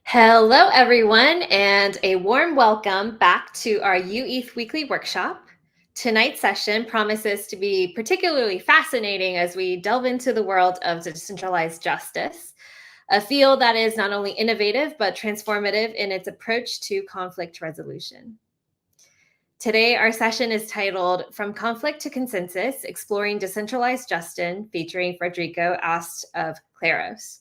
Hello, everyone, and a warm welcome back to our UETH weekly workshop. Tonight's session promises to be particularly fascinating as we delve into the world of decentralized justice, a field that is not only innovative but transformative in its approach to conflict resolution. Today, our session is titled From Conflict to Consensus, Exploring Decentralized Justice, featuring Federico Ast of Kleros.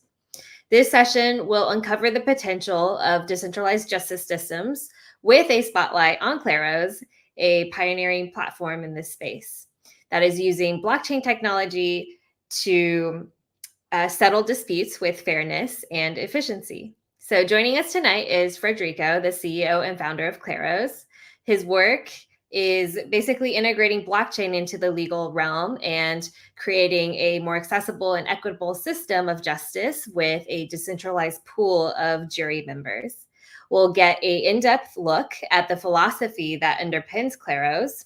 This session will uncover the potential of decentralized justice systems with a spotlight on Kleros, a pioneering platform in this space that is using blockchain technology to settle disputes with fairness and efficiency. So joining us tonight is Federico, the CEO and founder of Kleros. His work is basically integrating blockchain into the legal realm and creating a more accessible and equitable system of justice with a decentralized pool of jury members. We'll get an in-depth look at the philosophy that underpins Kleros,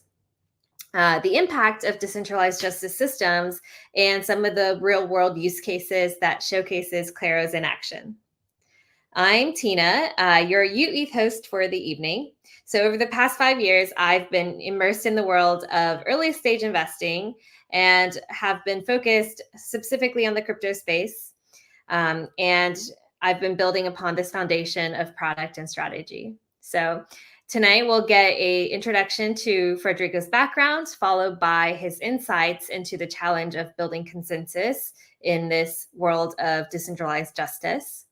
the impact of decentralized justice systems, and some of the real-world use cases that showcases Kleros in action. I'm Tina, your UETH host for the evening. So over the past 5 years, I've been immersed in the world of early stage investing and have been focused specifically on the crypto space. And I've been building upon this foundation of product and strategy. So tonight we'll get an introduction to Federico's background, followed by his insights into the challenge of building consensus in this world of decentralized justice.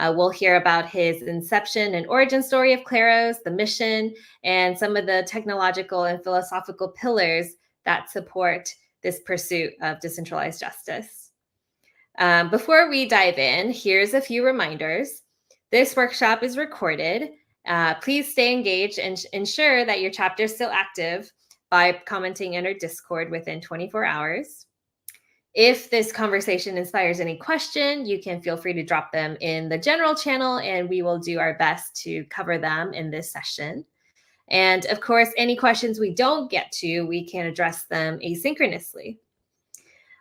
We'll hear about his inception and origin story of Kleros, the mission, and some of the technological and philosophical pillars that support this pursuit of decentralized justice. Before we dive in, here's a few reminders. This workshop is recorded. Please stay engaged and ensure that your chapter is still active by commenting in our Discord within 24 hours. If this conversation inspires any question, you can feel free to drop them in the general channel and we will do our best to cover them in this session. And of course, any questions we don't get to, we can address them asynchronously.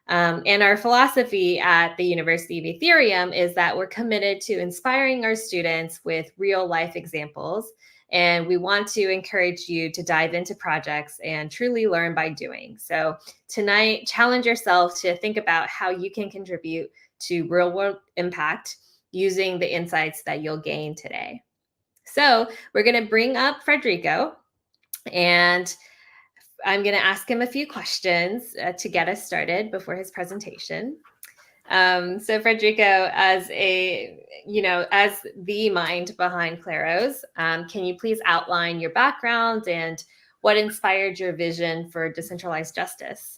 And our philosophy at the University of Ethereum is that we're committed to inspiring our students with real life examples. And we want to encourage you to dive into projects and truly learn by doing. So tonight, challenge yourself to think about how you can contribute to real world impact using the insights that you'll gain today. So we're going to bring up Federico, and I'm going to ask him a few questions to get us started before his presentation. So Federico, as the mind behind Kleros, can you please outline your background and what inspired your vision for decentralized justice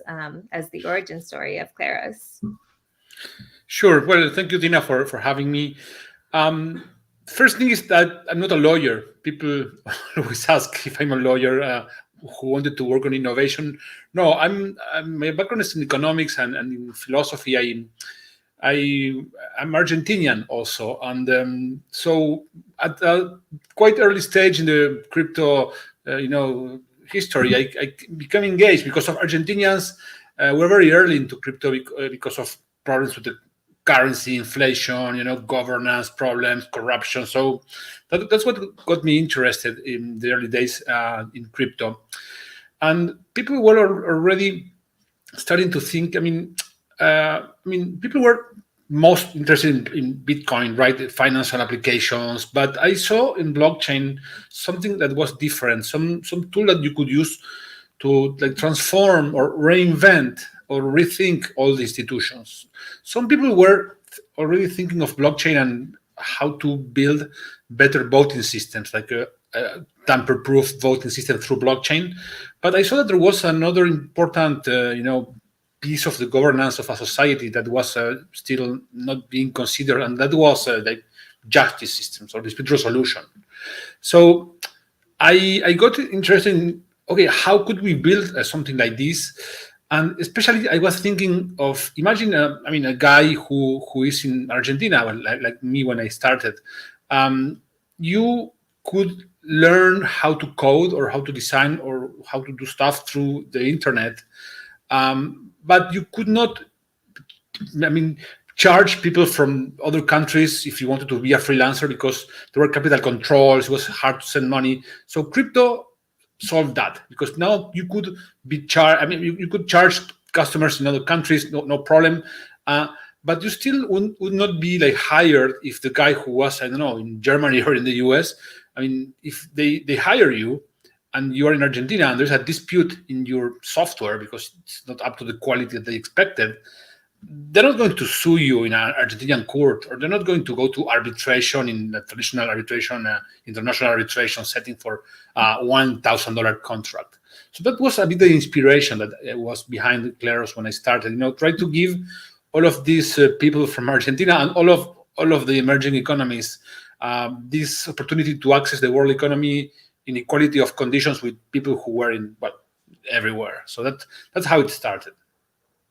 as the origin story of Kleros? Sure. Well, thank you, Tina, for having me. First thing is that I'm not a lawyer. People always ask if I'm a lawyer who wanted to work on innovation. No, my background is in economics and in philosophy. I'm Argentinian also, and so at a quite early stage in the crypto, history, I became engaged because of Argentinians. Were very early into crypto because of problems with the currency, inflation, governance problems, corruption. So that's what got me interested in the early days in crypto, and people were already starting to think. People were most interested in Bitcoin, right? The financial applications. But I saw in blockchain something that was different, some tool that you could use to transform or reinvent or rethink all the institutions. Some people were already thinking of blockchain and how to build better voting systems, like a tamper-proof voting system through blockchain. But I saw that there was another important, piece of the governance of a society that was still not being considered, and that was the justice systems or dispute resolution. So I got interested in, okay, how could we build something like this? And especially, I was thinking of, imagine, a guy who is in Argentina, like me when I started. You could learn how to code or how to design or how to do stuff through the internet. But you could not, charge people from other countries if you wanted to be a freelancer because there were capital controls. It was hard to send money. So crypto solved that because now you could be charged. I mean, you could charge customers in other countries, no problem. Uh, but you still would not be like hired if the guy who was, I don't know, in Germany or in the US. I mean, if they hire you and you are in Argentina and there's a dispute in your software because it's not up to the quality that they expected, they're not going to sue you in an Argentinian court, or they're not going to go to arbitration in the traditional arbitration, international arbitration setting for $1,000 contract. So that was a bit the inspiration that was behind Kleros when I started. Try to give all of these people from Argentina and all of the emerging economies this opportunity to access the world economy in equality of conditions with people who were in everywhere. So that's how it started.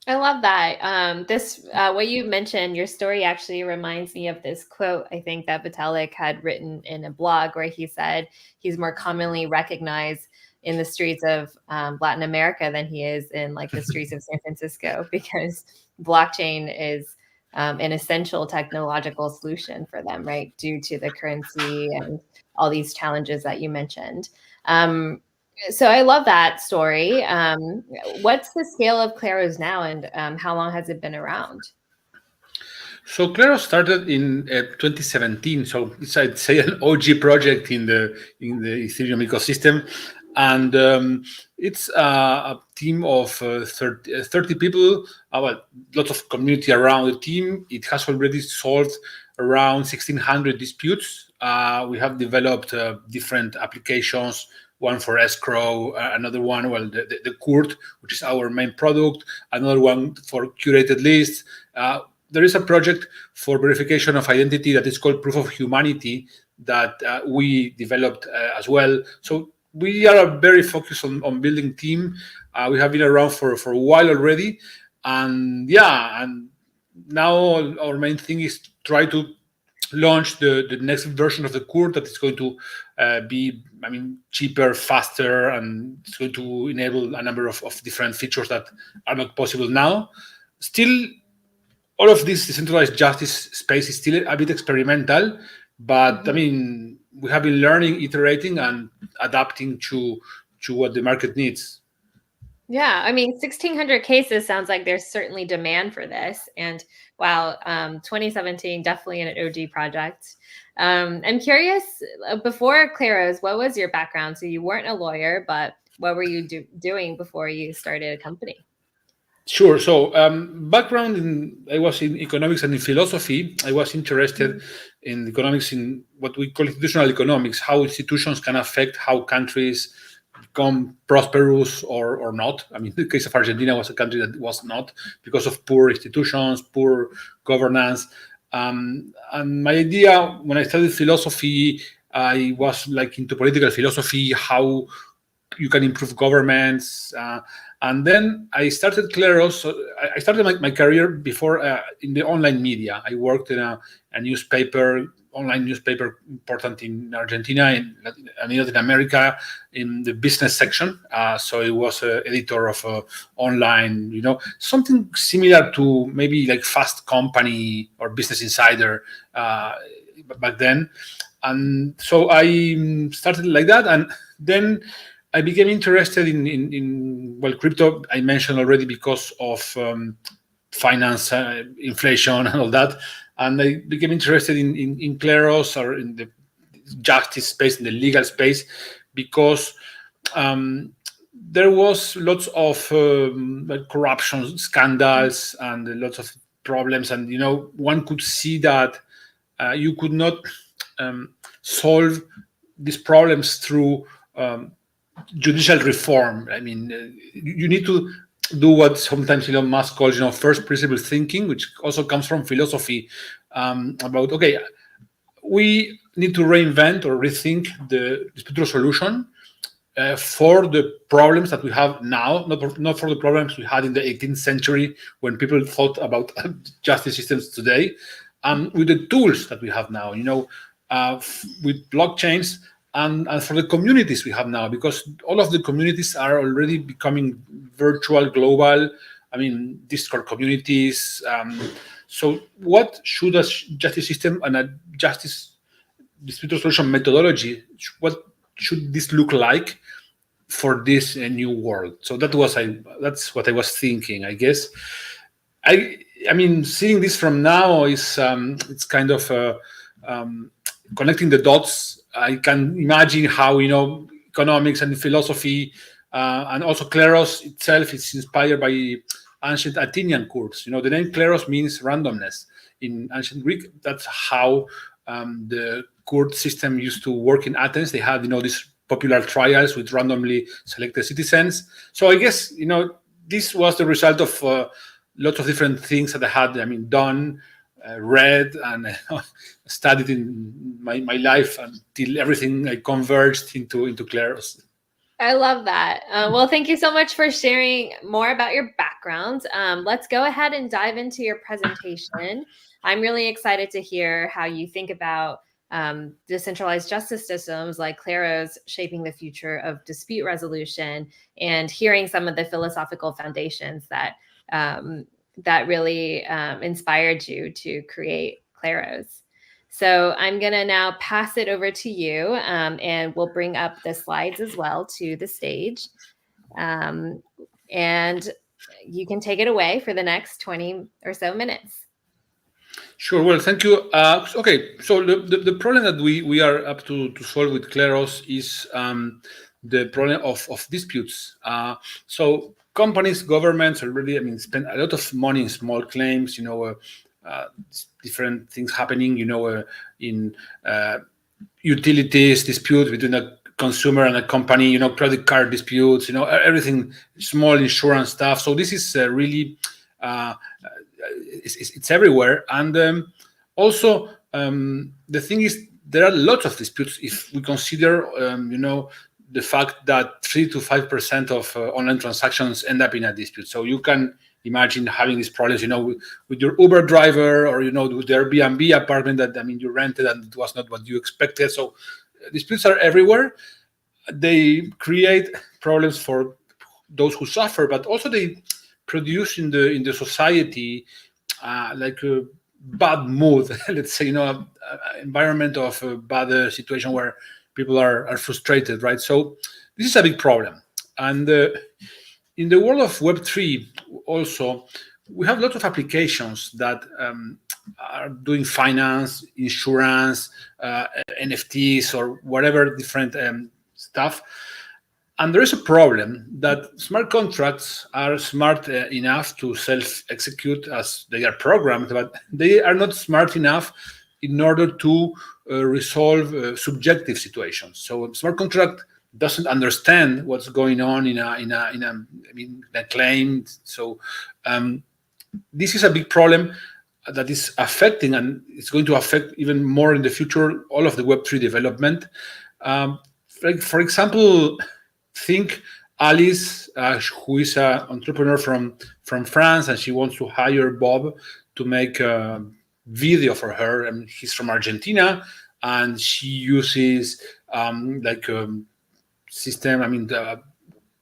I love that. What you mentioned, your story actually reminds me of this quote I think that Vitalik had written in a blog where he said he's more commonly recognized in the streets of Latin America than he is in like the streets of San Francisco because blockchain is an essential technological solution for them, right? Due to the currency and all these challenges that you mentioned. So I love that story. What's the scale of Kleros now, and how long has it been around? So Kleros started in 2017. So it's, I'd say, an OG project in the Ethereum ecosystem, and it's a team of 30 people. Lots of community around the team. It has already solved around 1,600 disputes. We have developed different applications. One for escrow, another one, the court, which is our main product, another one for curated lists. There is a project for verification of identity that is called Proof of Humanity that we developed as well. So we are very focused on building team. We have been around for a while already. And now our main thing is to try to launch the next version of the court that is going to be, cheaper, faster, and it's going to enable a number of different features that are not possible now. Still, all of this decentralized justice space is still a bit experimental, but we have been learning, iterating, and adapting to what the market needs. Yeah, 1,600 cases sounds like there's certainly demand for this. And wow, 2017, definitely an OG project. I'm curious, before Kleros, what was your background? So you weren't a lawyer, but what were you doing before you started a company? Sure. So, I was in economics and in philosophy. I was interested in economics, in what we call institutional economics, how institutions can affect how countries become prosperous or not. The case of Argentina was a country that was not because of poor institutions, poor governance. And my idea when I studied philosophy, I was like into political philosophy, how you can improve governments. And then I started Kleros. So I started my career before in the online media. I worked in a online newspaper, important in Argentina and Latin America, in the business section. So it was an editor of online, something similar to maybe like Fast Company or Business Insider back then. And so I started like that, and then I became interested in crypto. I mentioned already because of finance, inflation, and all that. And I became interested in Kleros, or in the justice space, in the legal space, because there was lots of corruption scandals and lots of problems. And, one could see that you could not solve these problems through judicial reform. You need to do what sometimes Elon Musk calls, first principle thinking, which also comes from philosophy, about, okay, we need to reinvent or rethink the dispute resolution for the problems that we have now, not for the problems we had in the 18th century when people thought about justice systems today, with the tools that we have now, with blockchains, and for the communities we have now, because all of the communities are already becoming virtual, global. Discord communities. So, what should a justice system and a justice dispute resolution methodology, what should this look like for this new world? So that's what I was thinking, I guess. I I mean, seeing this from now is it's kind of um, connecting the dots. I can imagine how economics and philosophy and also Kleros itself is inspired by ancient Athenian courts. The name Kleros means randomness in ancient Greek. That's how the court system used to work in Athens. They had these popular trials with randomly selected citizens. So I guess this was the result of lots of different things that I had, done, read, and studied in my life until everything converged into Kleros. I love that. Well, thank you so much for sharing more about your background. Let's go ahead and dive into your presentation. I'm really excited to hear how you think about decentralized justice systems like Kleros shaping the future of dispute resolution, and hearing some of the philosophical foundations that really inspired you to create Kleros. So I'm going to now pass it over to you, and we'll bring up the slides as well to the stage. And you can take it away for the next 20 or so minutes. Sure. Well, thank you. Okay, so the problem that we are up to solve with Kleros is the problem of disputes. So companies, governments already, spend a lot of money in small claims. Different things happening. In utilities dispute between a consumer and a company. Credit card disputes. Everything, small insurance stuff. So this is really. It's everywhere, and also the thing is there are lots of disputes if we consider the fact that 3 to 5% of online transactions end up in a dispute. So you can imagine having these problems with your Uber driver, or with the Airbnb apartment that you rented and it was not what you expected. So disputes are everywhere. They create problems for those who suffer, but also they produce in the society like a bad mood, let's say, environment of a bad situation where people are frustrated, right? So this is a big problem. And in the world of Web3 also, we have lots of applications that are doing finance, insurance, NFTs, or whatever different stuff. And there is a problem that smart contracts are smart enough to self-execute as they are programmed, but they are not smart enough in order to resolve subjective situations. So a smart contract doesn't understand what's going on in a claim. So this is a big problem that is affecting, and it's going to affect even more in the future, all of the Web3 development. For example, think Alice, who is an entrepreneur from France, and she wants to hire Bob to make a video for her. And he's from Argentina, and she uses system. The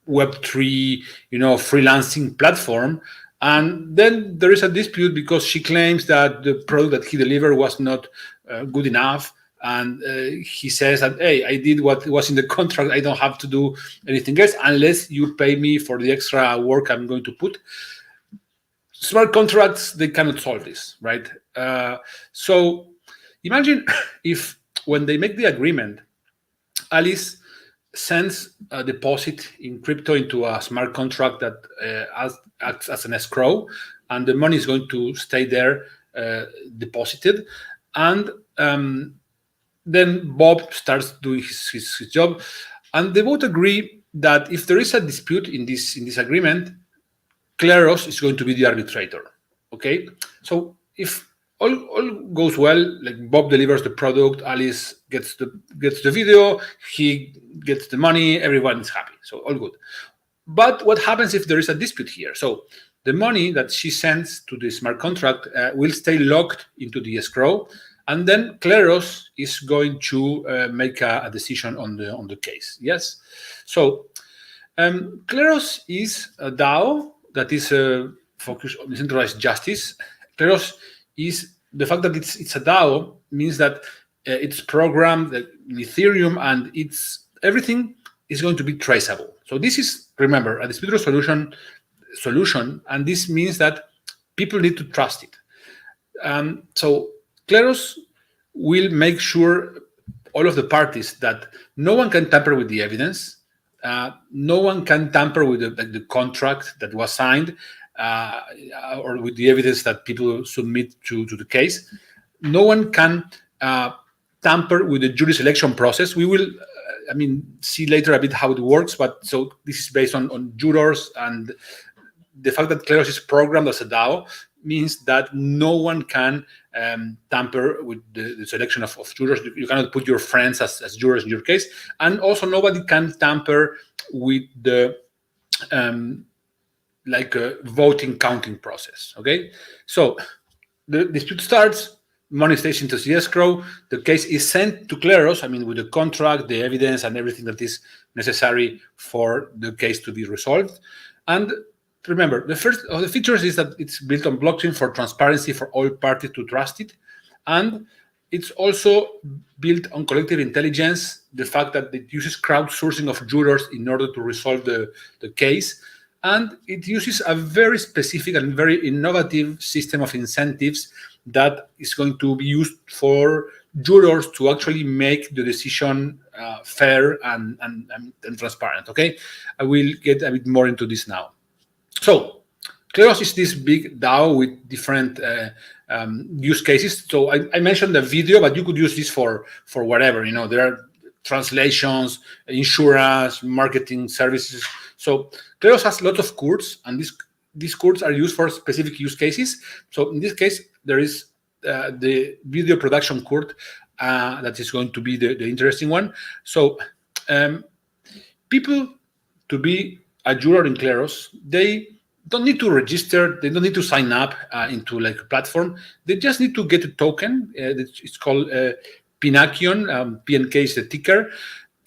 Web3, freelancing platform. And then there is a dispute because she claims that the product that he delivered was not good enough. And he says that, hey, I did what was in the contract. I don't have to do anything else unless you pay me for the extra work I'm going to put. Smart contracts, they cannot solve this, right? So imagine if when they make the agreement, Alice sends a deposit in crypto into a smart contract that acts as an escrow, and the money is going to stay there deposited. And then Bob starts doing his job, and they both agree that if there is a dispute in this agreement, Kleros is going to be the arbitrator. Okay, so if all goes well, like Bob delivers the product, Alice gets the video, he gets the money, everyone is happy, so all good. But what happens if there is a dispute here? So the money that she sends to the smart contract will stay locked into the escrow, and then Kleros is going to make a decision on the case. Yes. So Kleros is a DAO that is focused on decentralized justice. Kleros is the fact that it's a DAO means that it's programmed in Ethereum, and it's everything is going to be traceable. So this is, remember, a distributed solution, and this means that people need to trust it. So Kleros will make sure all of the parties that no one can tamper with the evidence, no one can tamper with the contract that was signed, or with the evidence that people submit to the case. No one can tamper with the jury selection process. We will, see later a bit how it works, but so this is based on jurors, and the fact that Kleros is programmed as a DAO means that no one can tamper with the selection of jurors. You cannot put your friends as jurors in your case, and also nobody can tamper with the voting counting process. Okay, so the dispute starts, money stays into the escrow, the case is sent to Kleros, with the contract, the evidence, and everything that is necessary for the case to be resolved. And remember, the first of the features is that it's built on blockchain for transparency, for all parties to trust it. And it's also built on collective intelligence, the fact that it uses crowdsourcing of jurors in order to resolve the case. And it uses a very specific and very innovative system of incentives that is going to be used for jurors to actually make the decision fair and transparent. Okay, I will get a bit more into this now. So Kleros is this big DAO with different use cases. So I mentioned the video, but you could use this for whatever. There are translations, insurance, marketing services. So Kleros has lots of courts, and these courts are used for specific use cases. So in this case, there is the video production court that is going to be the interesting one. So people to be a juror in Kleros, they don't need to register. They don't need to sign up into a platform. They just need to get a token. It's called Pinakion. PNK is the ticker,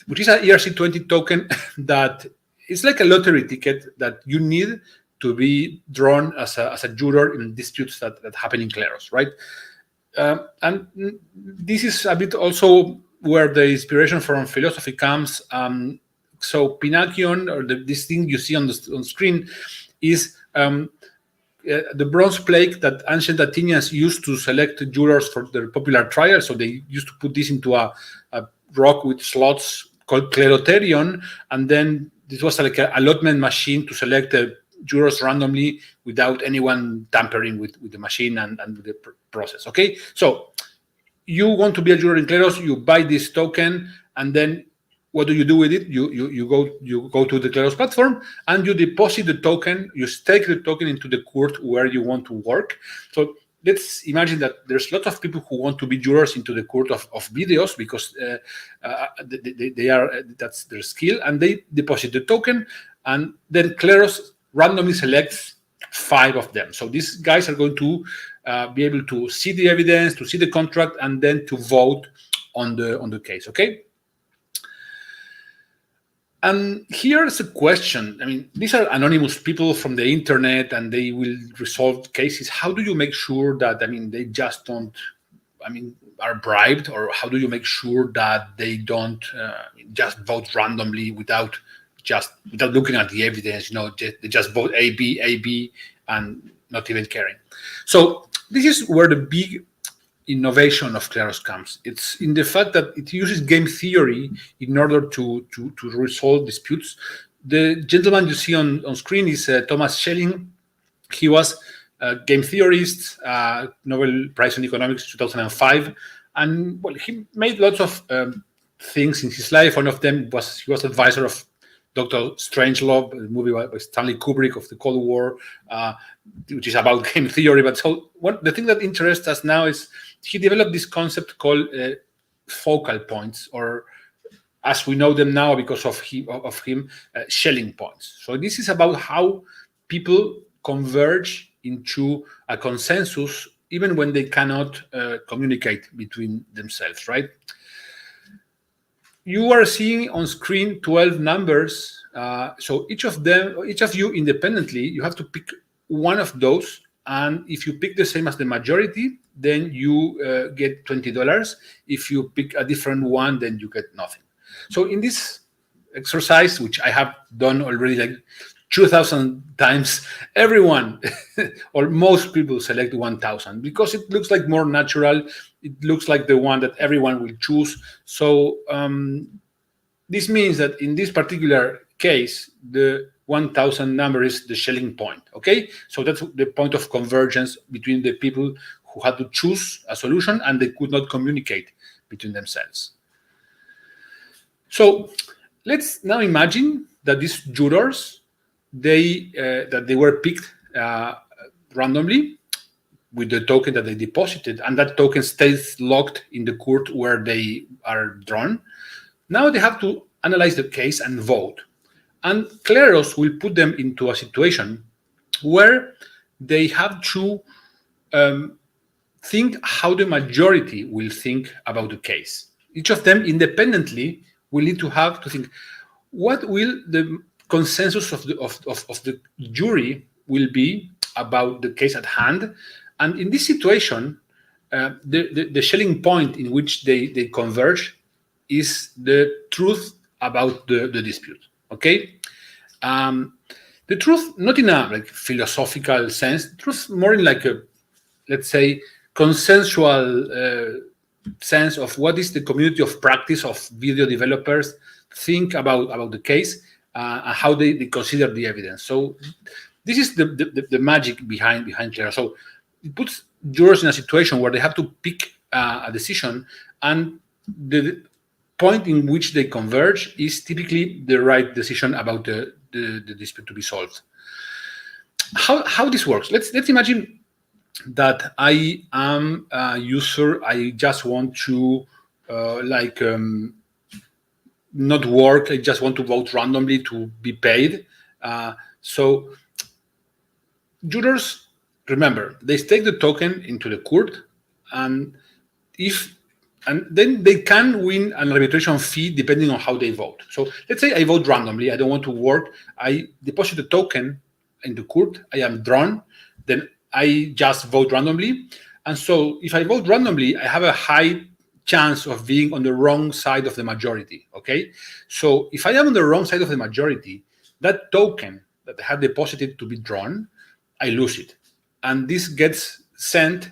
which is an ERC20 token that is like a lottery ticket that you need to be drawn as a juror in disputes that happen in Kleros, right? And this is a bit also where the inspiration from philosophy comes. So Pinakion, or this thing you see on screen, is the bronze plate that ancient Athenians used to select jurors for their popular trials. So they used to put this into a rock with slots called Kleroterion, and then this was like an allotment machine to select the jurors randomly without anyone tampering with the machine and with the process. Okay, so you want to be a juror in Kleros, you buy this token, and then what do you do with it? You go to the Kleros platform and you deposit the token, you stake the token into the court where you want to work. So let's imagine that there's lots of people who want to be jurors into the court of videos because they are, that's their skill, and they deposit the token, and then Kleros randomly selects 5 of them. So these guys are going to be able to see the evidence, to see the contract, and then to vote on the case. Okay. And here's a question. These are anonymous people from the internet, and they will resolve cases. How do you make sure that, they just don't, are bribed? Or how do you make sure that they don't just vote randomly without looking at the evidence? They just vote A, B, and not even caring. So this is where the big innovation of Kleros comes. It's in the fact that it uses game theory in order to resolve disputes. The gentleman you see on screen is Thomas Schelling. He was a game theorist, Nobel Prize in Economics 2005, and he made lots of things in his life. One of them was he was advisor of Dr. Strangelove, a movie by Stanley Kubrick of the Cold War, which is about game theory. But the thing that interests us now is he developed this concept called focal points, or as we know them now because of him, Schelling points. So this is about how people converge into a consensus even when they cannot communicate between themselves, right? You are seeing on screen 12 numbers. So each of you independently, you have to pick one of those and if you pick the same as the majority, then you get $20. If you pick a different one, then you get nothing. So in this exercise, which I have done already like 2,000 times, everyone or most people select 1,000 because it looks like more natural. It looks like the one that everyone will choose. So this means that in this particular case, the 1,000 number is the Schelling point. Okay, so that's the point of convergence between the people who had to choose a solution and they could not communicate between themselves. So let's now imagine that these jurors, that they were picked randomly with the token that they deposited, and that token stays locked in the court where they are drawn. Now they have to analyze the case and vote. And Kleros will put them into a situation where they have to think how the majority will think about the case. Each of them independently will need to have to think what will the consensus of the jury will be about the case at hand. And in this situation, the Schelling point in which they converge is the truth about the dispute. Okay, the truth not in a like philosophical sense, truth more in like a, let's say, consensual sense of what is the community of practice of video developers think about the case and how they consider the evidence. So this is the magic behind Kleros. So it puts jurors in a situation where they have to pick a decision, and the point in which they converge is typically the right decision about the dispute to be solved. How this works? Let's imagine that I am a user. I just want to not work. I just want to vote randomly to be paid. So jurors, remember, they stake the token into the court, and then they can win an arbitration fee depending on how they vote. So let's say I vote randomly. I don't want to work. I deposit the token in the court. I am drawn. Then I just vote randomly. And so if I vote randomly, I have a high chance of being on the wrong side of the majority. Okay. So if I am on the wrong side of the majority, that token that I have deposited to be drawn, I lose it. And this gets sent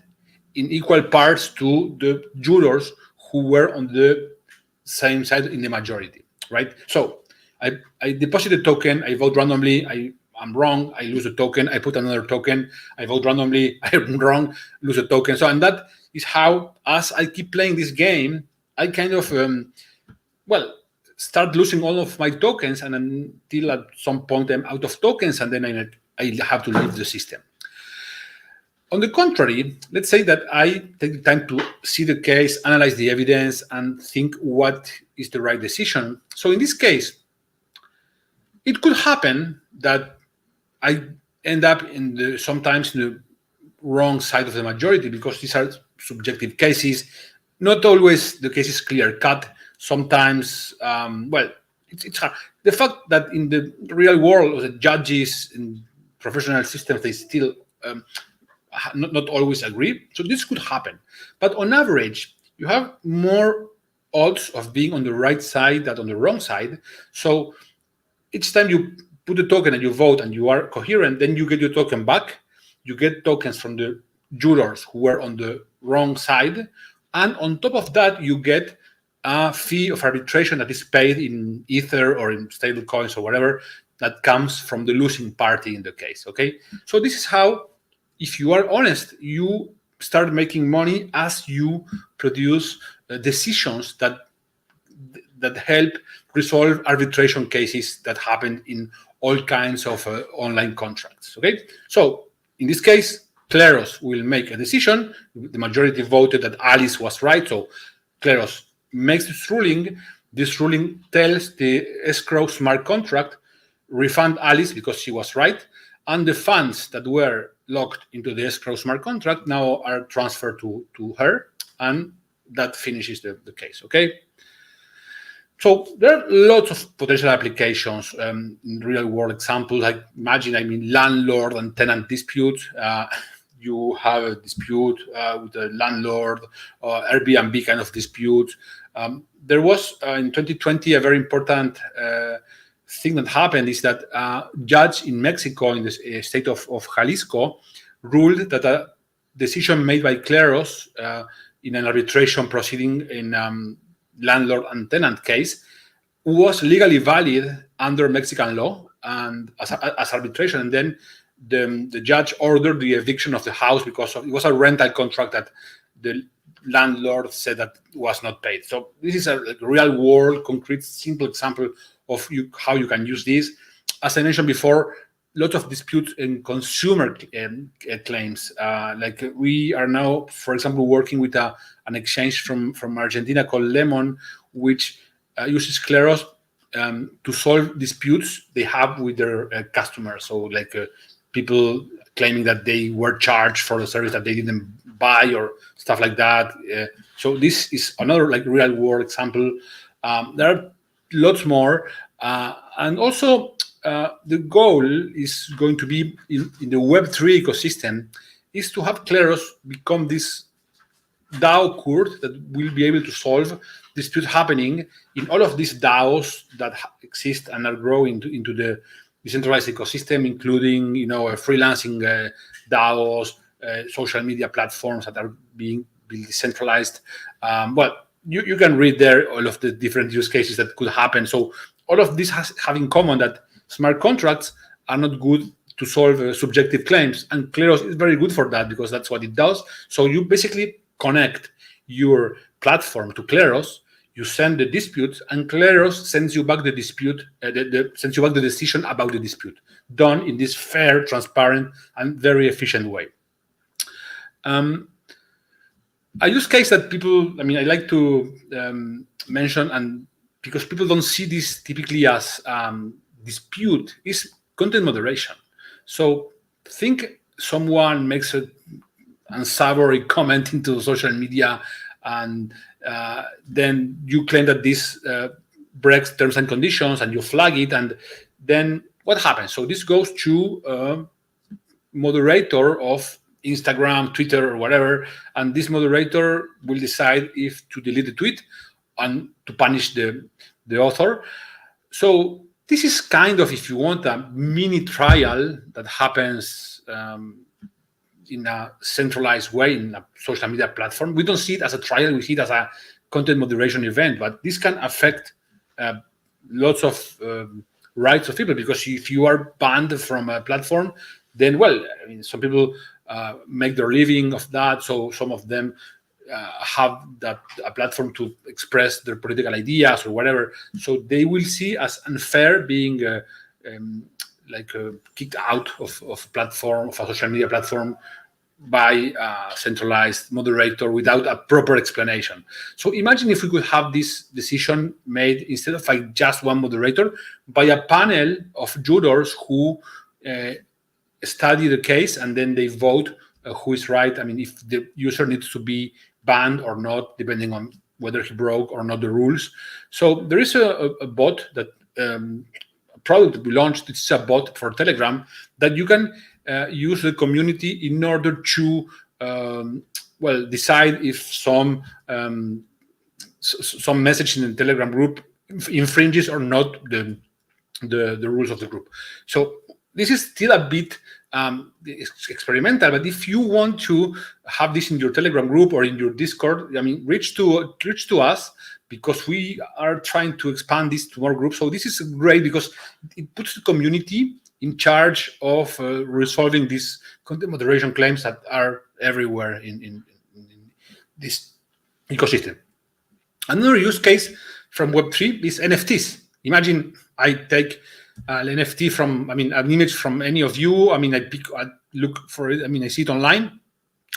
in equal parts to the jurors who were on the same side in the majority, right? So I deposit the token, I vote randomly, I'm wrong, I lose a token, I put another token, I vote randomly, I'm wrong, lose a token. So, and that is how, as I keep playing this game, I kind of, start losing all of my tokens, and until at some point I'm out of tokens, and then I have to leave the system. On the contrary, let's say that I take the time to see the case, analyze the evidence, and think what is the right decision. So in this case, it could happen that I end up sometimes in the wrong side of the majority, because these are subjective cases. Not always the case is clear-cut. Sometimes, it's hard. The fact that in the real world, the judges in professional systems, they still not always agree. So this could happen. But on average, you have more odds of being on the right side than on the wrong side. So each time you put the token and you vote and you are coherent, then you get your token back. You get tokens from the jurors who were on the wrong side. And on top of that, you get a fee of arbitration that is paid in Ether or in stable coins or whatever that comes from the losing party in the case. Okay. So this is how, if you are honest, you start making money as you produce decisions that help resolve arbitration cases that happen in all kinds of online contracts. Okay, so in this case, Kleros will make a decision. The majority voted that Alice was right, so Kleros makes this ruling. This ruling tells the escrow smart contract refund Alice because she was right, and the funds that were locked into the escrow smart contract now are transferred to her, and that finishes the case. Okay. So there are lots of potential applications in real world examples. Like imagine, landlord and tenant disputes. you have a dispute with a landlord or Airbnb kind of dispute. There was in 2020 a very important thing that happened is that a judge in Mexico, in the state of Jalisco, ruled that a decision made by Kleros in an arbitration proceeding in landlord and tenant case was legally valid under Mexican law and as arbitration. And then the judge ordered the eviction of the house because it was a rental contract that the landlord said that was not paid. So this is a real world, concrete, simple example of how you can use this. As I mentioned before, lots of disputes in consumer claims. Like we are now, for example, working with an exchange from Argentina called Lemon, which uses Kleros to solve disputes they have with their customers. So like people claiming that they were charged for the service that they didn't buy or stuff like that. So this is another like real world example. There are lots more. And also the goal is going to be in the Web3 ecosystem is to have Kleros become this DAO court that will be able to solve disputes happening in all of these DAOs that exist and are growing into the decentralized ecosystem, including freelancing DAOs, social media platforms that are being decentralized. Well, you can read there all of the different use cases that could happen. So all of this have in common that smart contracts are not good to solve subjective claims, and Kleros is very good for that because that's what it does. So you basically connect your platform to Kleros, you send the dispute, and Kleros sends you back the dispute, sends you back the decision about the dispute, done in this fair, transparent, and very efficient way. A use case that I like to mention, and because people don't see this typically as dispute, is content moderation. So think someone makes a unsavory comment into social media, and then you claim that this breaks terms and conditions, and you flag it, and then what happens? So this goes to a moderator of Instagram, Twitter, or whatever, and this moderator will decide if to delete the tweet and to punish the author. So this is kind of, if you want, a mini trial that happens in a centralized way in a social media platform. We don't see it as a trial, we see it as a content moderation event, but this can affect lots of rights of people, because if you are banned from a platform, then, well, some people make their living of that, so some of them have that a platform to express their political ideas or whatever. So they will see as unfair being kicked out of a platform, of a social media platform, by a centralized moderator without a proper explanation. So imagine if we could have this decision made, instead of like just one moderator, by a panel of jurors who study the case, and then they vote who is right. If the user needs to be banned or not, depending on whether he broke or not the rules. So there is a bot that a product we launched. It's a bot for Telegram that you can use the community in order to decide if some message in the Telegram group infringes or not the rules of the group. So this is still a bit experimental, but if you want to have this in your Telegram group or in your Discord, reach to us, because we are trying to expand this to more groups. So this is great because it puts the community in charge of resolving these content moderation claims that are everywhere in this ecosystem. Another use case from Web3 is NFTs. Imagine I take an NFT from, an image from any of you. I look for it. I see it online.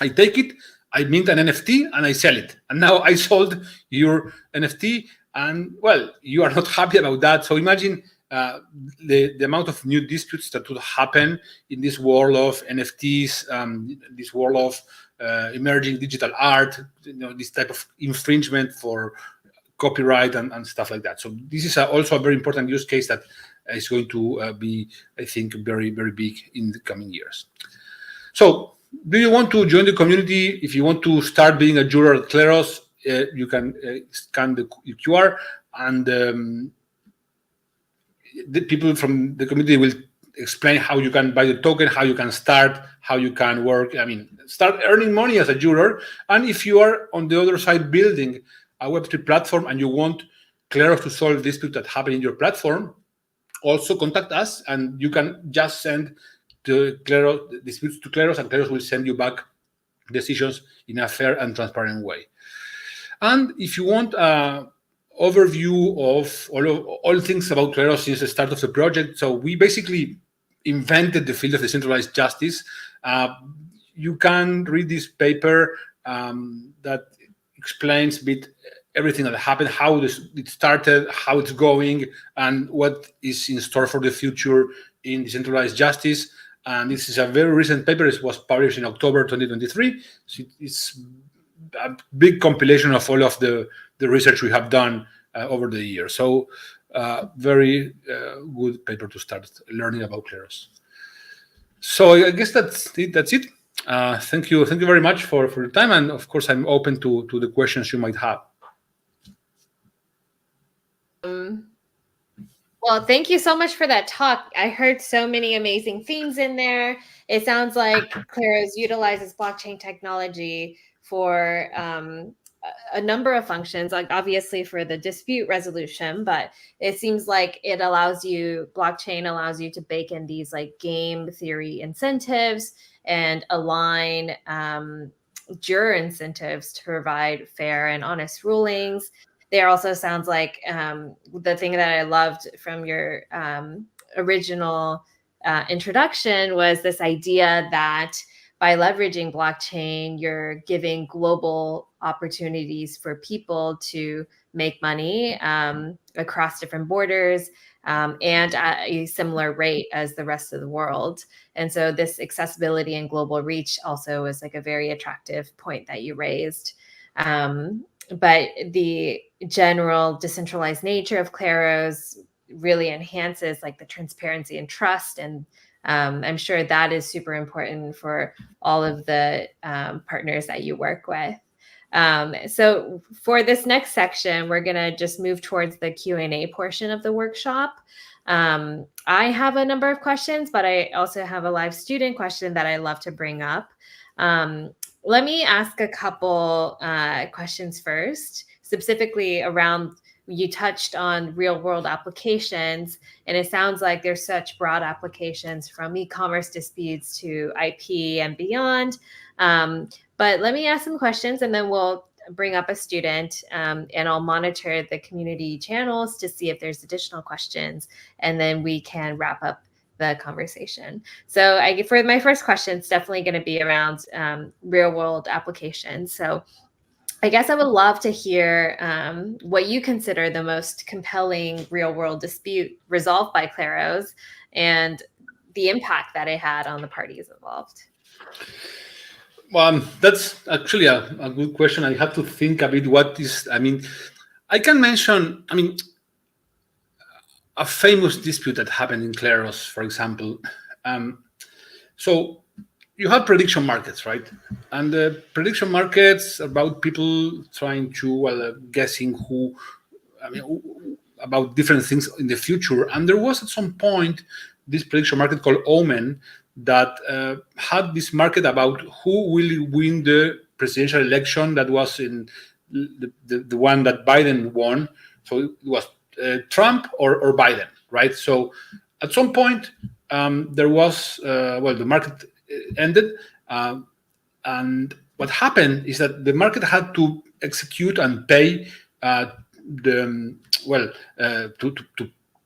I take it, I mint an NFT, and I sell it. And now I sold your NFT, and well, you are not happy about that. So imagine the amount of new disputes that would happen in this world of NFTs, this world of emerging digital art, this type of infringement for copyright and stuff like that. So this is also a very important use case that is going to be, I think, very, very big in the coming years. So Do you want to join the community? If you want to start being a juror at Kleros, you can scan the QR, and the people from the community will explain how you can buy the token, how you can start, how you can work. I mean, start earning money as a juror. And if you are on the other side building a Web3 platform and you want Kleros to solve disputes that happen in your platform, also contact us, and you can just send the Kleros disputes to Kleros, and Kleros will send you back decisions in a fair and transparent way. And if you want an overview of all things about Kleros since the start of the project, so we basically invented the field of decentralized justice. You can read this paper that explains a bit everything that happened, how it started, how it's going, and what is in store for the future in decentralized justice. And this is a very recent paper. It was published in October 2023. So it's a big compilation of all of the research we have done over the years. So very good paper to start learning about Kleros. So I guess that's it. Thank you very much for your time, and of course I'm open to the questions you might have. Well, thank you so much for that talk. I heard so many amazing themes in there. It sounds like Kleros utilizes blockchain technology for a number of functions, like obviously for the dispute resolution, but it seems like blockchain allows you to bake in these like game theory incentives and align juror incentives to provide fair and honest rulings. There also sounds like the thing that I loved from your original introduction was this idea that by leveraging blockchain, you're giving global opportunities for people to make money across different borders and at a similar rate as the rest of the world. And so this accessibility and global reach also is like a very attractive point that you raised. But the general decentralized nature of Kleros really enhances like the transparency and trust, and I'm sure that is super important for all of the partners that you work with. So for this next section, we're gonna just move towards the Q&A portion of the workshop. I have a number of questions, but I also have a live student question that I love to bring up. Let me ask a couple questions first, specifically around, you touched on real world applications, and it sounds like there's such broad applications from e-commerce disputes to IP and beyond. But let me ask some questions and then we'll bring up a student and I'll monitor the community channels to see if there's additional questions, and then we can wrap up the conversation. So for my first question, it's definitely going to be around real world applications. So I guess I would love to hear what you consider the most compelling real world dispute resolved by Kleros and the impact that it had on the parties involved. Well, that's actually a good question. I have to think a bit I can mention, a famous dispute that happened in Kleros, for example. So you have prediction markets, right? And the prediction markets about people trying to, guessing about different things in the future. And there was at some point this prediction market called Omen that had this market about who will win the presidential election that was in the one that Biden won. So it was Trump or Biden, right? So at some point there was, the market ended. And what happened is that the market had to execute and pay to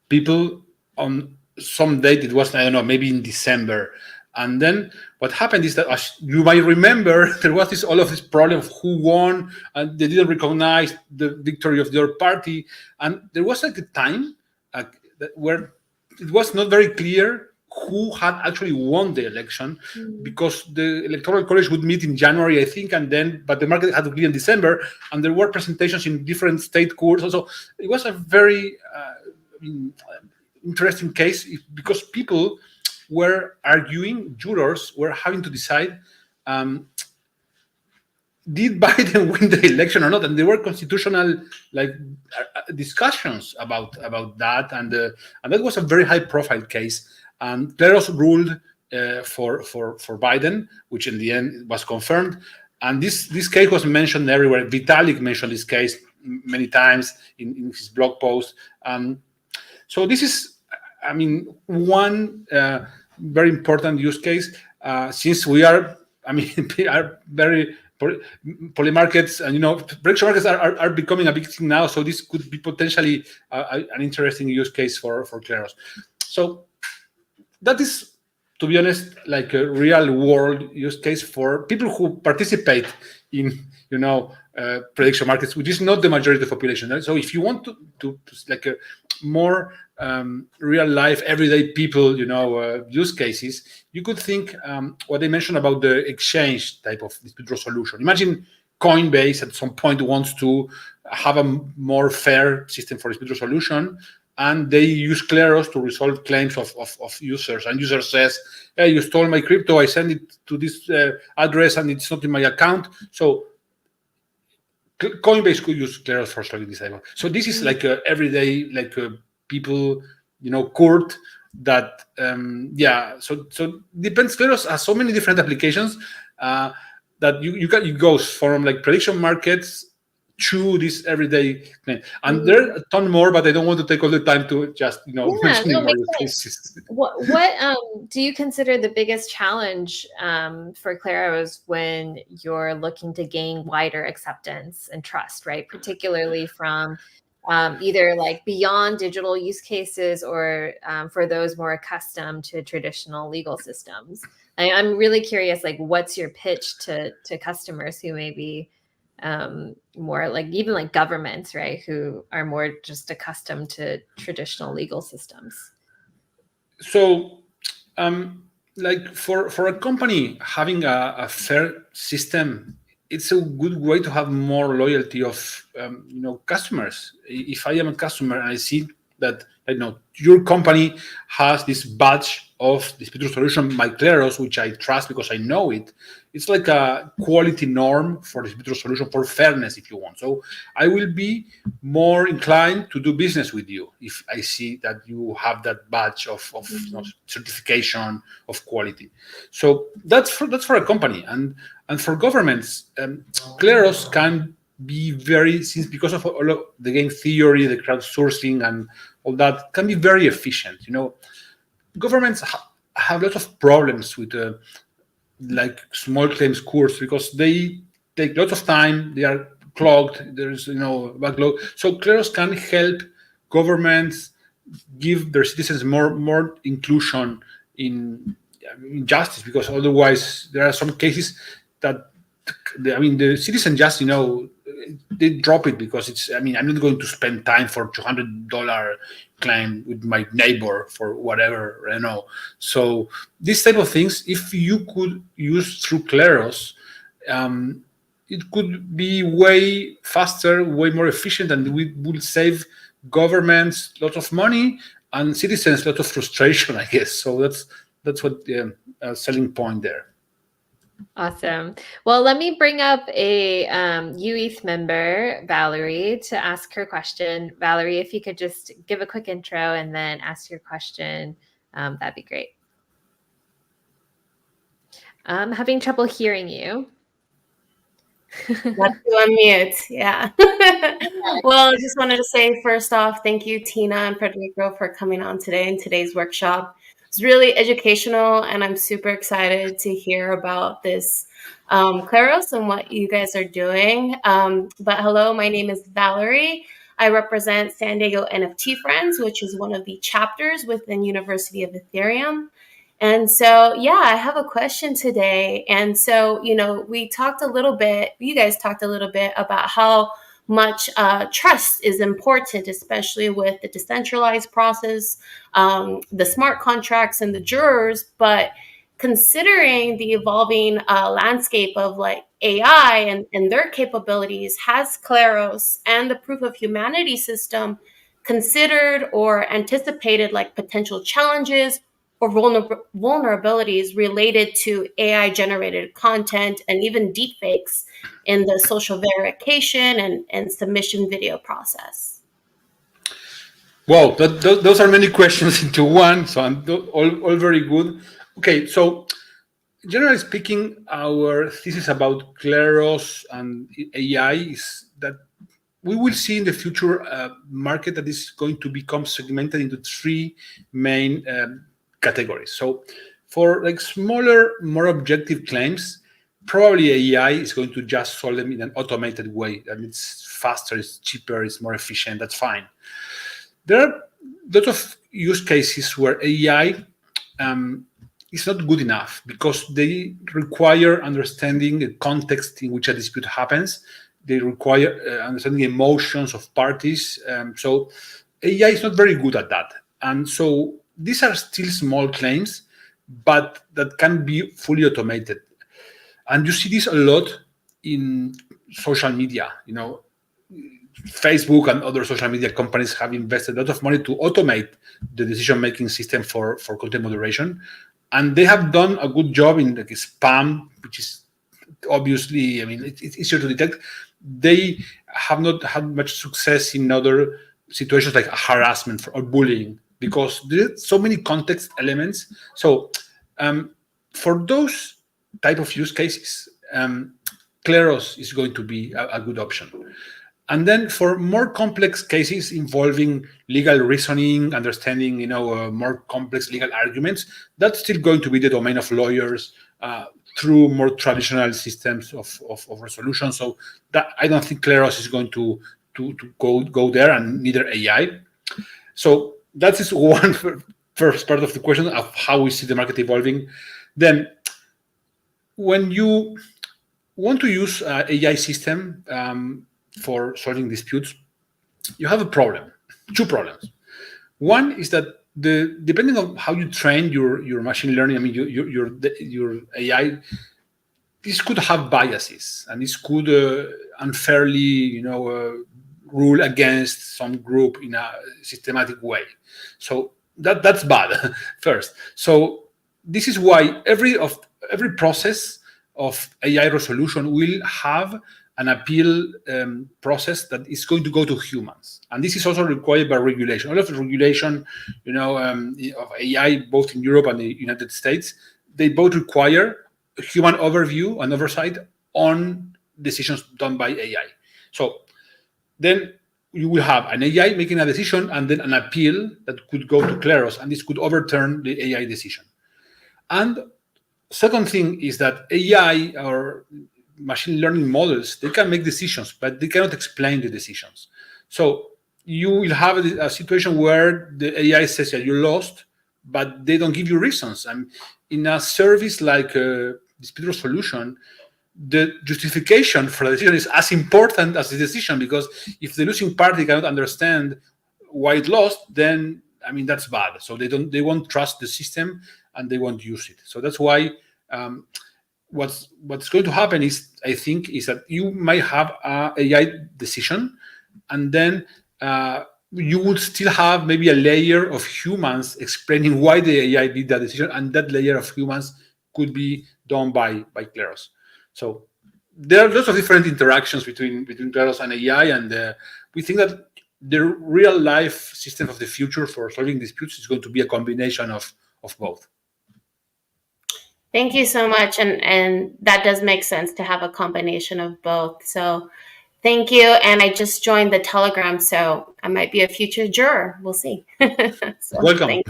people on some date. It was, I don't know, maybe in December. And then what happened is that, as you might remember, there was all of this problem of who won, and they didn't recognize the victory of the other party. And there was like a time where it was not very clear who had actually won the election, because the electoral college would meet in January, I think, but the market had to be in December, and there were presentations in different state courts. Also, it was a very interesting case because people were arguing, jurors were having to decide um, did Biden win the election or not? And there were constitutional like discussions about that, and that was a very high profile case. And Kleros ruled for Biden, which in the end was confirmed. And this case was mentioned everywhere. Vitalik mentioned this case many times in his blog post. So this is, I mean, one very important use case since we are, I mean, we are very poly markets, and prediction markets are becoming a big thing now. So this could be potentially an interesting use case for Kleros. So that is, to be honest, like a real world use case for people who participate in prediction markets, which is not the majority of the population. So if you want to like a more real life everyday people use cases, you could think what they mentioned about the exchange type of dispute resolution. Imagine Coinbase at some point wants to have a more fair system for dispute resolution, and they use Kleros to resolve claims of users. And user says, hey, you stole my crypto, I send it to this address and it's not in my account. So Coinbase could use Kleros for solving this type. So this is like a everyday, like people, court that, so depends. Kleros has so many different applications that you go from like prediction markets to this everyday thing. And there are a ton more, but I don't want to take all the time to just mentioning more use cases. What do you consider the biggest challenge for Kleros when you're looking to gain wider acceptance and trust, right? Particularly from either like beyond digital use cases or for those more accustomed to traditional legal systems. I'm really curious, like, what's your pitch to customers who may be more like even like governments, right, who are more just accustomed to traditional legal systems? So like for a company having a fair system, it's a good way to have more loyalty of customers. If I am a customer and I see that your company has this badge of dispute resolution by Kleros, which I trust because I know it. It's like a quality norm for dispute resolution, for fairness, if you want. So I will be more inclined to do business with you if I see that you have that badge of certification of quality. So that's for a company, and for governments, Kleros can be very, since because of all of the game theory, the crowdsourcing, and all that, can be very efficient. Governments have lots of problems with like small claims courts because they take lots of time. They are clogged. There's backlog. So Kleros can help governments give their citizens more inclusion in justice, because otherwise there are some cases that the citizen just they drop it because it's, I'm not going to spend time for $200 claim with my neighbor for whatever, so these type of things, if you could use through Kleros, it could be way faster, way more efficient, and we will save governments lots of money and citizens a lot of frustration, I guess. So that's what the selling point there. Awesome. Well, let me bring up a UETH member, Valerie, to ask her question. Valerie, if you could just give a quick intro and then ask your question, that'd be great. I'm having trouble hearing you. Not to unmute, yeah. Well, I just wanted to say, first off, thank you, Tina and Federico, for coming on today in today's workshop. It's really educational, and I'm super excited to hear about this Kleros and what you guys are doing. But hello, my name is Valerie. I represent San Diego NFT Friends, which is one of the chapters within University of Ethereum. And so, yeah, I have a question today. And so, we talked a little bit, you guys talked a little bit about how much trust is important, especially with the decentralized process, the smart contracts, and the jurors. But considering the evolving landscape of like AI and their capabilities, has Kleros and the proof of humanity system considered or anticipated like potential challenges or vulnerabilities related to AI-generated content and even deepfakes in the social verification and submission video process? Wow, those are many questions into one. So all very good. Okay, so generally speaking, our thesis about Kleros and AI is that we will see in the future a market that is going to become segmented into three main categories. So for like smaller, more objective claims, probably AI is going to just solve them in an automated way. And it's faster, it's cheaper, it's more efficient. That's fine. There are lots of use cases where AI is not good enough because they require understanding the context in which a dispute happens. They require understanding emotions of parties. So AI is not very good at that. And so these are still small claims, but that can be fully automated. And you see this a lot in social media. Facebook and other social media companies have invested a lot of money to automate the decision-making system for content moderation. And they have done a good job in like spam, which is obviously, I mean, it's easier to detect. They have not had much success in other situations like harassment or bullying because there's so many context elements. So for those type of use cases, Kleros is going to be a good option. And then for more complex cases involving legal reasoning, understanding, more complex legal arguments, that's still going to be the domain of lawyers through more traditional systems of resolution. So that I don't think Kleros is going to go there, and neither AI. So that is one first part of the question of how we see the market evolving. Then, when you want to use AI system for solving disputes, you have a problem, two problems. One is that depending on how you train your machine learning, I mean your AI, this could have biases and this could unfairly, rule against some group in a systematic way. So that's bad first. So this is why every process of AI resolution will have an appeal process that is going to go to humans, and this is also required by regulation. All of the regulation, of AI, both in Europe and the United States, they both require a human overview and oversight on decisions done by AI. So then you will have an AI making a decision and then an appeal that could go to Kleros, and this could overturn the AI decision. And second thing is that AI or machine learning models, they can make decisions, but they cannot explain the decisions. So you will have a situation where the AI says that you lost, but they don't give you reasons. And in a service like dispute resolution, the justification for the decision is as important as the decision, because if the losing party cannot understand why it lost, then I mean that's bad. So they won't trust the system and they won't use it. So that's why what's going to happen is, I think, is that you might have a AI decision, and then you would still have maybe a layer of humans explaining why the AI did that decision, and that layer of humans could be done by Kleros. So there are lots of different interactions between Kleros and AI, and we think that the real life system of the future for solving disputes is going to be a combination of both. Thank you so much. And that does make sense to have a combination of both. So thank you. And I just joined the Telegram, so I might be a future juror. We'll see. So, welcome.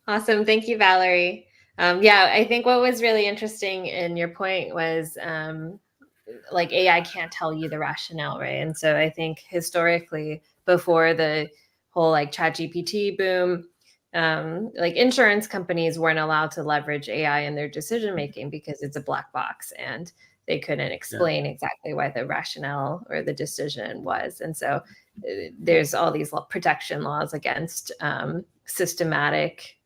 Awesome. Thank you, Valerie. Yeah, I think what was really interesting in your point was like AI can't tell you the rationale, right? And so I think historically, before the whole like ChatGPT boom, like insurance companies weren't allowed to leverage AI in their decision making because it's a black box and they couldn't explain exactly why the rationale or the decision was. And so there's all these protection laws against systematic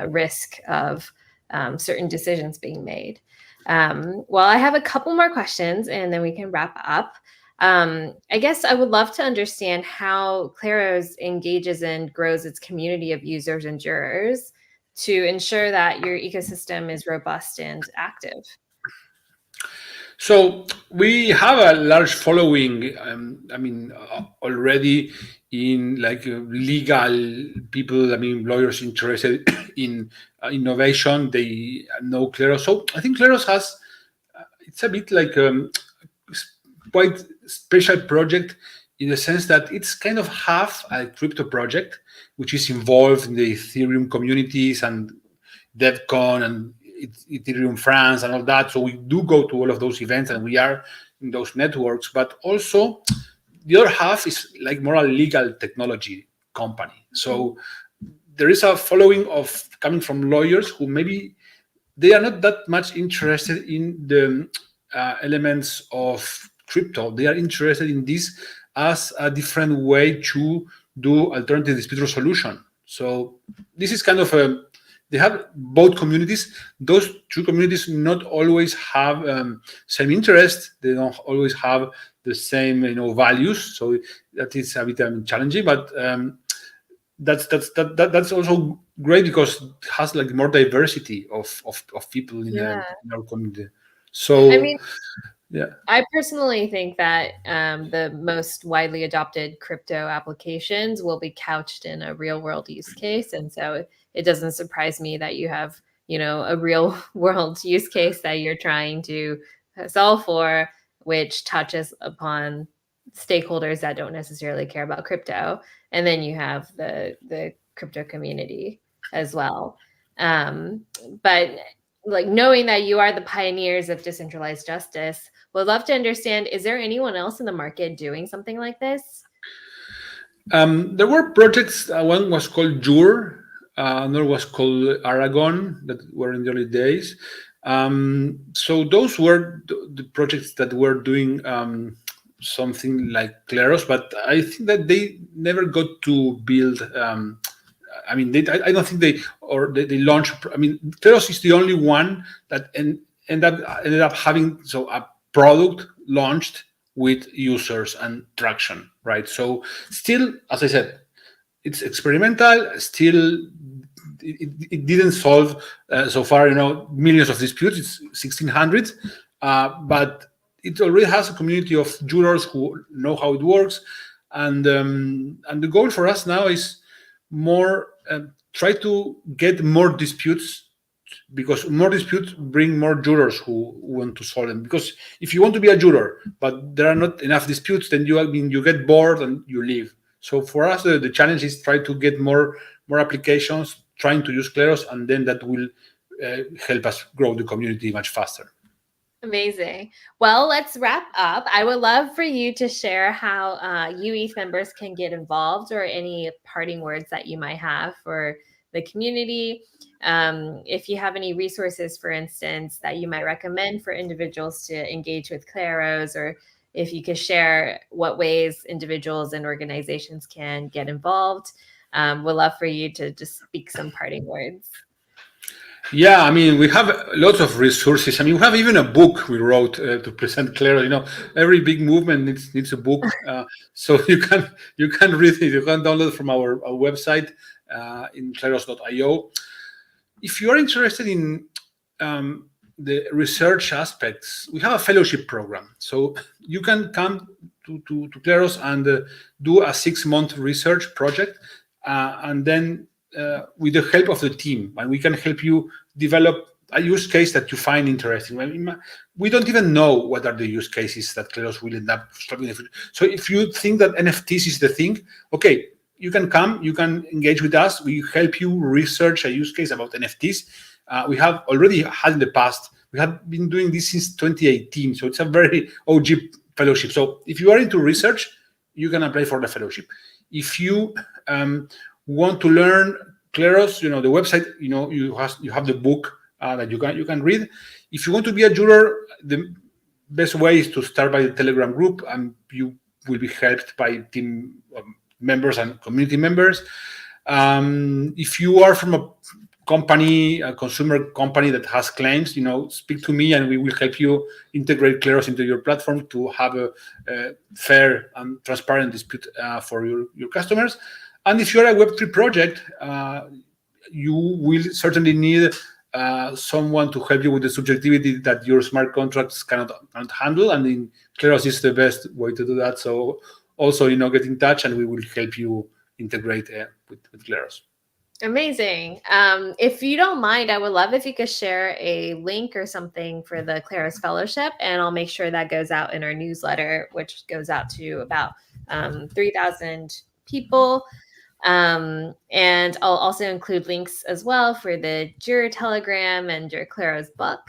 risk of certain decisions being made. Well, I have a couple more questions and then we can wrap up. I guess I would love to understand how Kleros engages and grows its community of users and jurors to ensure that your ecosystem is robust and active. So we have a large following. Already in like legal people. I mean, lawyers interested in innovation. They know Kleros. So I think Kleros has. It's a bit like quite special project in the sense that it's kind of half a crypto project, which is involved in the Ethereum communities and DevCon and Ethereum France and all that. So we do go to all of those events and we are in those networks. But also, the other half is like more a legal technology company. So there is a following of coming from lawyers who maybe they are not that much interested in the elements of crypto. They are interested in this as a different way to do alternative dispute resolution. So this is kind of a they have both communities. Those two communities not always have same interest. They don't always have the same values. So that is a bit challenging, but that's also great because it has like more diversity of people in our community. So I mean, yeah. I personally think that the most widely adopted crypto applications will be couched in a real world use case. And so it doesn't surprise me that you have, a real world use case that you're trying to solve for, which touches upon stakeholders that don't necessarily care about crypto. And then you have the crypto community as well. But like knowing that you are the pioneers of decentralized justice, would love to understand, is there anyone else in the market doing something like this? There were projects. One was called Jur, another was called Aragon, that were in the early days. So those were the projects that were doing something like Kleros, but I think that they never got to build. I don't think they launched. I mean, Kleros is the only one that ended up having a product launched with users and traction, right? So still, as I said, it's experimental. Still, it didn't solve so far, millions of disputes. It's 1,600, but it already has a community of jurors who know how it works, and the goal for us now is more try to get more disputes, because more disputes bring more jurors who want to solve them. Because if you want to be a juror but there are not enough disputes, then you get bored and you leave. So for us, the challenge is try to get more applications trying to use Kleros, and then that will help us grow the community much faster. Amazing. Well, let's wrap up. I would love for you to share how UETH members can get involved, or any parting words that you might have for the community. If you have any resources, for instance, that you might recommend for individuals to engage with Kleros, or if you could share what ways individuals and organizations can get involved. We'd love for you to just speak some parting words. Yeah, I mean, we have lots of resources. I mean, we have even a book we wrote to present Kleros. Every big movement needs a book, so you can read it. You can download from our website in kleros.io. If you are interested in the research aspects, we have a fellowship program, so you can come to Kleros and do a 6-month research project, and then with the help of the team, and we can help you develop a use case that you find interesting. I mean, we don't even know what are the use cases that Kleros will end up solving. So if you think that NFTs is the thing, okay, you can come, you can engage with us. We help you research a use case about NFTs. We have already had in the past, we have been doing this since 2018. So it's a very OG fellowship. So if you are into research, you can apply for the fellowship. If you want to learn Kleros, the website, you have the book that you can read. If you want to be a juror, the best way is to start by the Telegram group, and you will be helped by team members and community members. If you are from a company, a consumer company that has claims, speak to me and we will help you integrate Kleros into your platform to have a fair and transparent dispute for your customers. And if you're a Web3 project, you will certainly need someone to help you with the subjectivity that your smart contracts cannot handle. And in Kleros is the best way to do that. So also, get in touch and we will help you integrate with Kleros. Amazing. If you don't mind, I would love if you could share a link or something for the Kleros Fellowship, and I'll make sure that goes out in our newsletter, which goes out to about 3,000 people. And I'll also include links as well for the Jira Telegram and your Kleros book.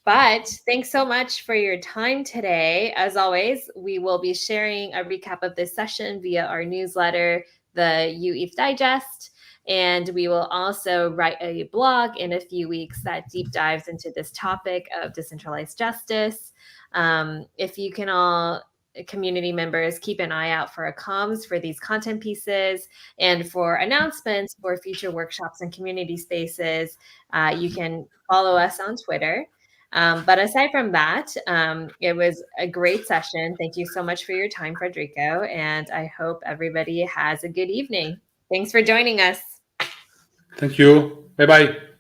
But thanks so much for your time today. As always, we will be sharing a recap of this session via our newsletter, the UETH Digest, and we will also write a blog in a few weeks that deep dives into this topic of decentralized justice. If you can all, community members, keep an eye out for comms for these content pieces and for announcements for future workshops and community spaces. You can follow us on Twitter. But aside from that, it was a great session. Thank you so much for your time, Federico, and I hope everybody has a good evening. Thanks for joining us. Thank you. Bye-bye.